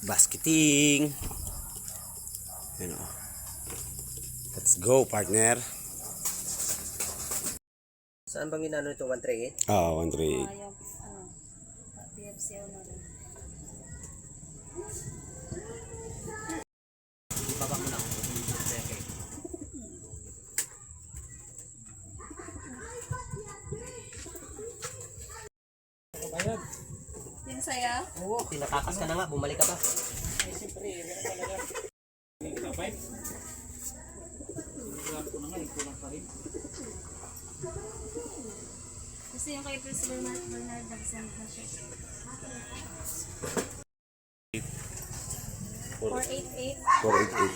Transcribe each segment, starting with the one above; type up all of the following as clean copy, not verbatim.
Basketing. Ayan o. Let's go, partner. Saan bang ginano ito? 138? Ah, 138. Yung, PFCO na rin. Ibaba mo lang. Okay. Yung saya? Oo, tinatakas ka na nga. Bumalik ka ba? Kasi yung kay Prince Bernard nag-send na siya. 488. 488.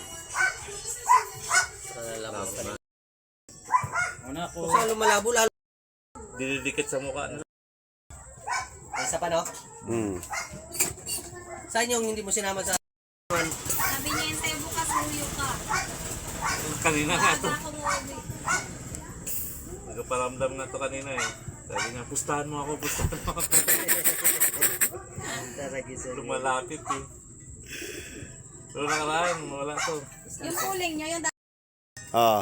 Una ko, Kung saan lumalabo, lalo. didikit sa mukha. Ay, isa pa, no? Saan yung hindi mo sinama sa... Sabi niya yung tayo bukas, huyo ka. Kanina nga to. Aga ako umuwi. Nagparamdam nga to kanina eh. Sabi nga, pustahan mo ako. Lumalapit eh. Pero nakaraan, wala to. Yung puling niya, yung Ah.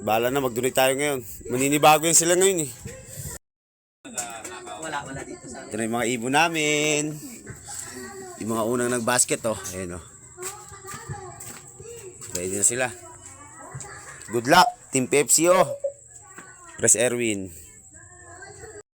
Bala na, mag-donate tayo ngayon. Maninibago yan sila ngayon eh. Wala dito sa... Ito na yung mga ibon namin. Yung mga unang nag-basket oh. Ayan oh. Ready na sila. Good luck, Team Pepsi oh. Press Erwin.